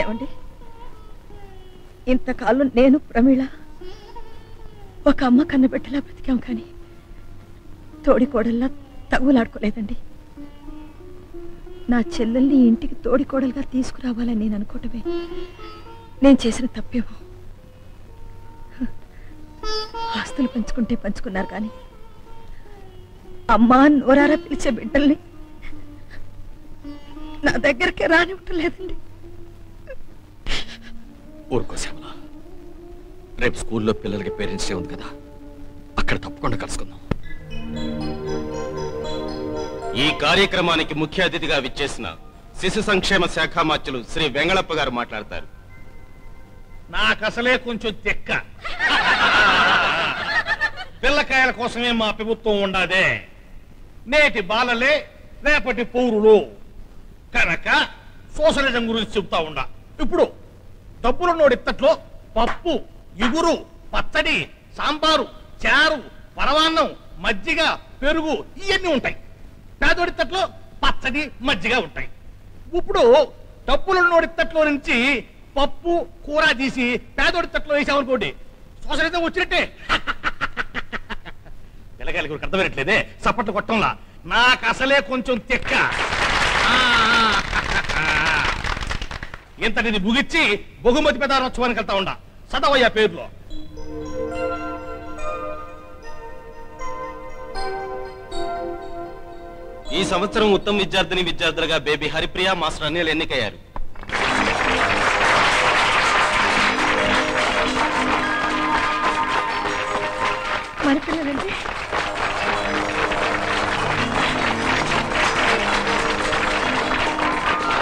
ఏమండి, ఇంతకాలం నేను ప్రమీళ ఒక అమ్మ కన్నబెట్టలా బ్రతికాం, కానీ తోడికోడల్లా తగులాడుకోలేదండి. నా చెల్లెల్ని ఇంటికి తోడికోడలుగా తీసుకురావాలని నేను అనుకోవటమే నేను చేసిన తప్పేమో. ఆస్తులు పంచుకుంటే పంచుకున్నారు, కానీ అమ్మా నోరారా పిలిచే బిడ్డల్ని నా దగ్గరికి రానివ్వటం లేదండి. ఊరుకో శ్యామల, రేపు స్కూల్లో పిల్లలకి పేరెంట్స్ డే ఉంది కదా, అక్కడ తప్పకుండా కలుసుకుందాం. ఈ కార్యక్రమానికి ముఖ్య అతిథిగా విచ్చేసిన శిశు సంక్షేమ శాఖ మార్చులు శ్రీ వెంగళప్ప గారు మాట్లాడతారు. నాకసలే కొంచెం తెక్క. పిల్లకాయల కోసమే మా ప్రభుత్వం ఉండాదే. నేటి బాలలే రేపటి పౌరులు కనుక సోషలిజం గురించి చెబుతా ఉండా. ఇప్పుడు డబ్బులున్నోడిత్తట్లో పప్పు, ఇగురు, పచ్చడి, సాంబారు, చారు, పరవాన్నం, మజ్జిగ, పెరుగు ఇవన్నీ ఉంటాయి. పేదోడిత్తట్లో పచ్చడి, మజ్జిగ ఉంటాయి. ఇప్పుడు డబ్బులున్నోడిత్తట్లో నుంచి పప్పు, కూర తీసి పేదోడిత్తట్లో వేసామనుకోండి, సోషలిజం వచ్చినట్టే. పిల్లకాయలకి అర్థమైనట్లేదే, చప్పట్లు కొట్టంలా. నాకు అసలే కొంచెం తెక్క. ఇంతటిది ముగిచ్చి బహుమతి ప్రదానోత్సవానికి వెళ్తా ఉండా. సదవయ్య పేరులో ఈ సంవత్సరం ఉత్తమ విద్యార్థులుగా బేబీ హరిప్రియ, మాస్టర్ అనిల్ ఎన్నికయ్యారు. మన పిల్లలంటే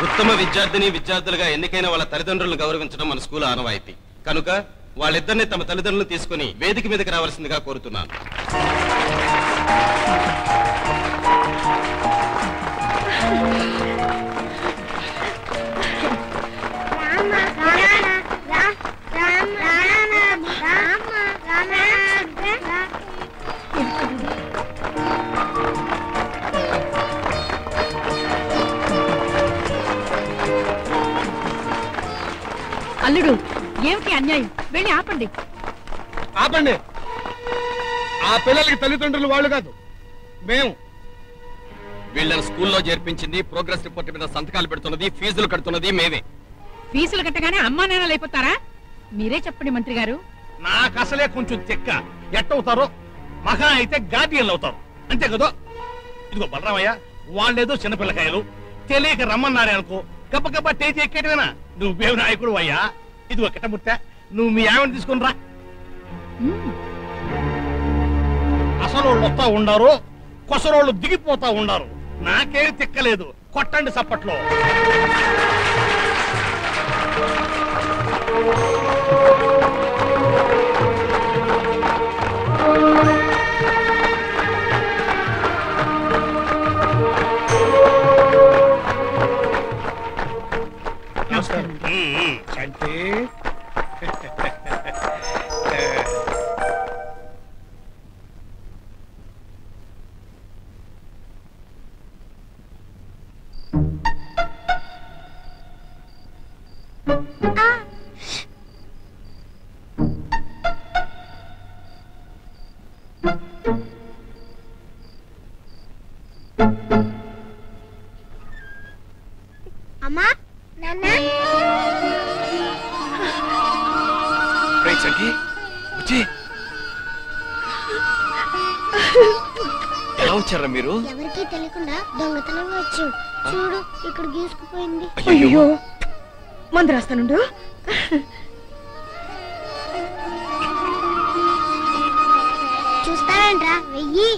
ఉత్తమ విద్యార్థులుగా ఎన్నికైన వాళ్ళ తల్లిదండ్రులను గౌరవించడం మన స్కూల్ ఆనవాయితీ కనుక వాళ్ళిద్దరిని తమ తల్లిదండ్రులను తీసుకుని వేదిక మీదకి రావాల్సిందిగా కోరుతున్నాను. అల్లుడు, ఏమిటి అన్యాయం? వెళ్ళి ఆపండి. ఆపండి. ఆ పిల్లలకి తల్లిదండ్రులు వాళ్ళు కాదు, మేము. వీళ్ళని స్కూల్లో చేర్పించింది, ప్రోగ్రెస్ రిపోర్ట్ మీద సంతకాలు పెడుతున్నది, ఫీజులు కడుతున్నది మేమే. ఫీజులు కట్టగానే అమ్మా నాన్నలు అయిపోతారా? మీరే చెప్పండి మంత్రి గారు. నాకు అసలే కొంచెం చెక్క. ఎట్టవుతారో మహా అయితే గార్డియన్లు అవుతారు, అంతే కదా. ఇదిగో బలరామయ్య, వాళ్ళేదో చిన్నపిల్లకాయలు తెలియక రమ్మన్నారే అనుకో, గప్ప గప్ప టేజీ ఎక్కేటవేనా? నువ్వేమి నాయకుడు అయ్యా. ఇదిగో కిట్టముట్ట, నువ్వు మీ ఆమెను తీసుకుని రా. అసలు వాళ్ళు వస్తా ఉండారు, కొసరోళ్ళు దిగిపోతా ఉండారు. నాకేమి తిక్కలేదు, కొట్టండి సప్పట్లో. శాంతి, అమ్మా, నాన్న, ఎలా వచ్చారా మీరు? ఎవరికి తెలియకుండా దొంగతనంగా వచ్చాడు. చూడు, ఇక్కడ గీసుకుపోయింది. అయ్యో, మందు రాస్తానుండు. చూస్తావేంట్రా, వెయ్యి.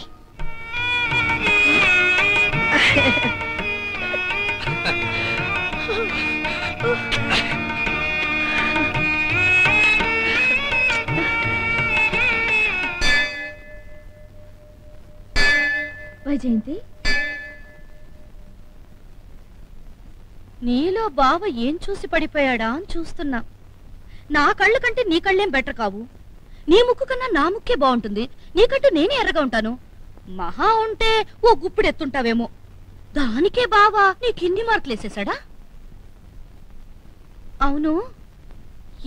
వైజయంతి, నీలో బావ ఏం చూసి పడిపోయాడా అని చూస్తున్నా. నా కళ్ళు కంటే నీ కళ్ళేం బెటర్ కావు. నీ ముక్కు కన్నా నా ముక్కే బాగుంటుంది. నీకంటే నేనే ఎర్రగా ఉంటాను. మహా ఉంటే ఓ గుప్పుడు ఎత్తుంటావేమో. దానికే బావా నీకిన్ని మార్కులు వేసేసాడా? అవును,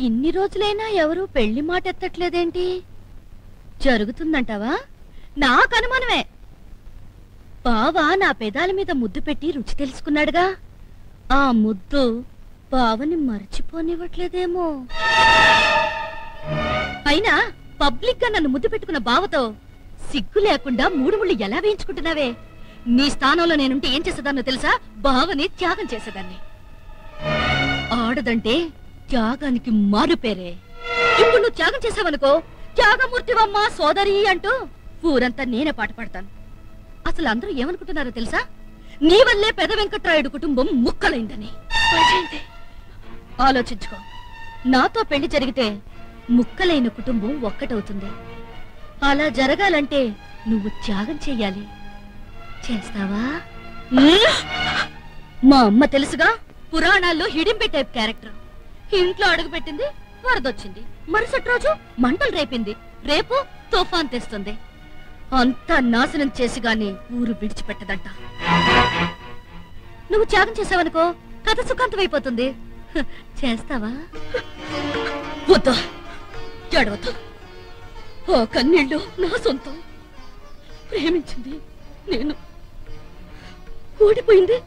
ఇన్ని రోజులైనా ఎవరు పెళ్లి మాట ఎత్తట్లేదేంటి? జరుగుతుందంటావా? నాకు అనుమానమే. బావా నా పెదాల మీద ముద్దు పెట్టి రుచి తెలుసుకున్నాడుగా, ఆ ముద్దు బావని మర్చిపోనివ్వట్లేదేమో. అయినా పబ్లిక్ గా నన్ను ముద్దు పెట్టుకున్న బావతో సిగ్గు లేకుండా మూడు ముళ్ళు ఎలా వేయించుకుంటున్నావే? నీ స్థానంలో నేనుంటే ఏం చేసేదాన్నో తెలుసా? బావని త్యాగం చేసేదాన్ని. ఆడదంటే త్యాగానికి మారు పేరే. ఇప్పుడు నువ్వు త్యాగం చేసావనుకో, త్యాగమూర్తివమ్మ సోదరి అంటూ ఊరంతా నేనే పాట పాడతాను. అసలు అందరూ ఏమనుకుంటున్నారో తెలుసా? నీ వల్లే పెద వెంకట్రాయుడు కుటుంబం ముక్కలైందని. ఆలోచించుకో, నాతో పెళ్లి జరిగితే ముక్కలైన కుటుంబం ఒక్కటవుతుంది. అలా జరగాలంటే నువ్వు త్యాగం చెయ్యాలి. చేస్తావా? మా అమ్మ తెలుసుగా, పురాణాల్లో హిడింబి టైప్ క్యారెక్టర్. ఇంట్లో అడుగుపెట్టింది, వరదొచ్చింది. మరుసటి రోజు మంటలు రేపింది, రేపు తుఫాన్ తెస్తుంది. అంతా నాశనం చేసి గాని ఊరు విడిచిపెట్టదంట. నువ్వు త్యాగం చేసావనుకో, కథ సుఖాంతమైపోతుంది. చేస్తావా? వద్దా, ఏడవద్దు. ఆ కన్నీళ్ళు నా సొంతం. ప్రేమించింది నేను, ఓడిపోయింది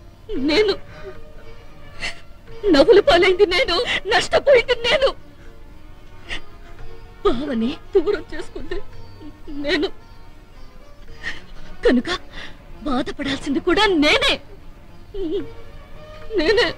నేను, నవ్వులు పాలైంది నేను, నష్టపోయింది నేను, బావని దూరం చేసుకుంది నేను. కనుక బాధపడాల్సింది కూడా నేనే. నేనే.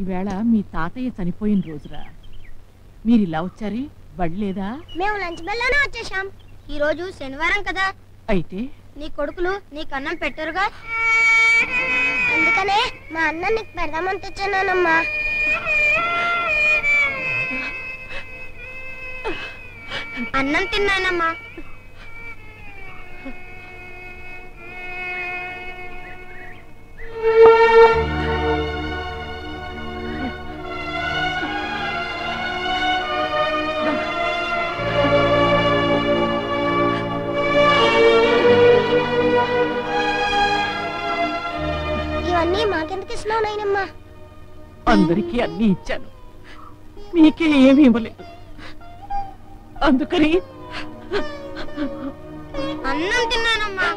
ఈవేళ మీ తాతయ్య చనిపోయిన రోజురా. మీరు ఇలా వచ్చారే, బడిలేదా? మేము లంచ్ బెల్లోనే వచ్చేసాం. ఈ రోజు శనివారం కదా. అయితే నీ కొడుకులు నీకు అన్నం పెట్టరుగా, అందుకనే మా అన్న నీకు పెడదామని తెచ్చానమ్మా. అన్నం తిన్నానమ్మా. ఇవన్నీ మాకెందుకు ఇస్తున్నావు నాయనమ్మా? అందరికీ అన్ని ఇచ్చాను, మీకే ఏమీ ఇవ్వలేదు. అందుకని అన్నం తిన్నానమ్మా.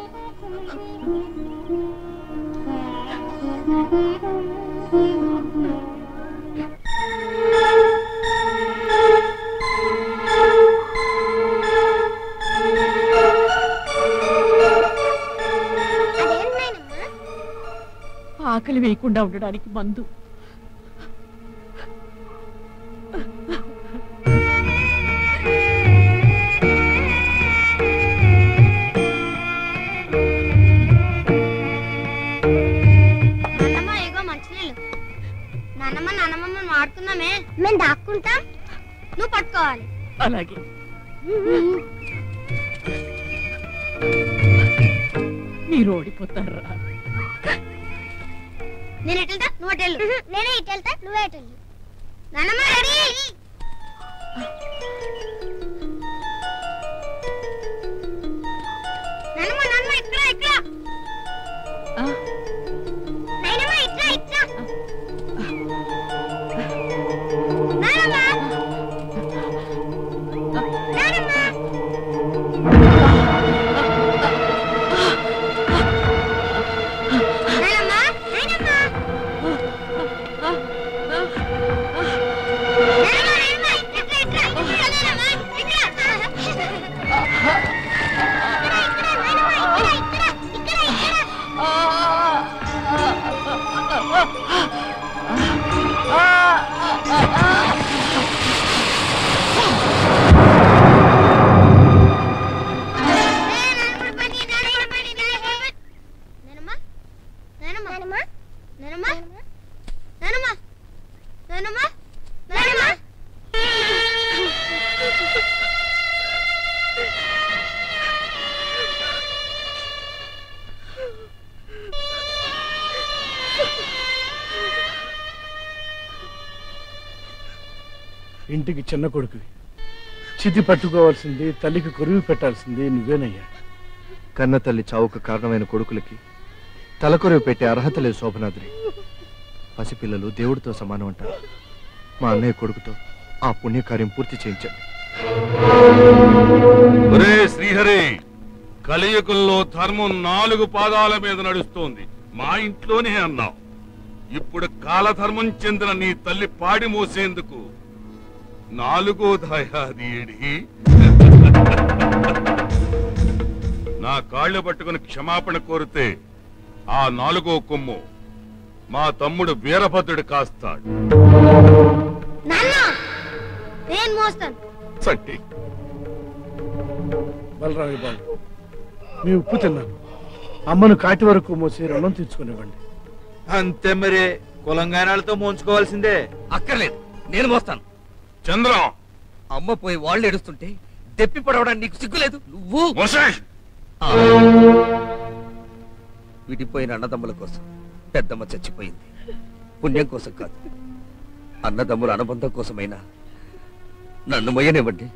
ఆకలి వేయకుండా ఉండడానికి మందు. నాన్నమ్మ మాడుతున్నామే, మేము దాక్కుంటాం, నువ్వు పట్టుకోవాలి. అలాగే. మీరు ఓడిపోతారా? నేను ఎటు వెళ్తా, నువ్వు అటు వెళ్ళు. నేనే ఇటు వెళ్తా, నువ్వే అటు వెళ్ళు. నాన్నమ్మ రెడీ. నాన్నమ్మ ఇట్లా ఇట్లా. నాన్నమ్మ ఇట్లా ఇట్లా. నాన్నమ్మ నాన్నమ్మ ఇంటికి చిన్న కొడుకువి, చితి పట్టుకోవాల్సింది, తల్లికి కొరివి పెట్టాల్సింది నువ్వేనయ్యా. కన్న తల్లి చావుకు కారణమైన కొడుకులకి తలకొరివి పెట్టే అర్హత లేదు శోభనాద్రి. పసిపిల్లలు దేవుడితో సమానం అంటారు. మా అన్నయ్య కొడుకుతో ఆ పుణ్యకార్యం పూర్తి చేయించండి. శ్రీహరి, కలియుగంలో ధర్మం 4 పాదాల మీద నడుస్తోంది. మా ఇంట్లోనే అన్నావు. ఇప్పుడు కాలధర్మం చెందిన నీ తల్లి పాడి మోసేందుకు 4వ దాయాది ఏడి. నా కాళ్ళు పట్టుకుని క్షమాపణ కోరితే ఆ 4వ కొమ్ము మా తమ్ముడు వీరభద్రుడు కాస్తాడు. బలరావి బాబు, మీ ఉప్పు తిన్నాను. అమ్మను కాటి వరకు మోసి రుణం తీర్చుకునివ్వండి. అంతే మరే, కులంగానాలతో మోంచుకోవాల్సిందే. అక్కర్లేదు, నేను మోస్తాను. చంద్రం, అమ్మ పోయి వాళ్ళు ఏడుస్తుంటే దెప్పి పడవడానికి నీకు సిగ్గులేదు? నువ్వు విడిపోయిన అన్నదమ్ముల కోసం పెద్దమ్మ చచ్చిపోయింది. పుణ్యం కోసం కాదు, అన్నదమ్ముల అనుబంధం కోసమైనా నన్ను మొయ్యనివ్వండి.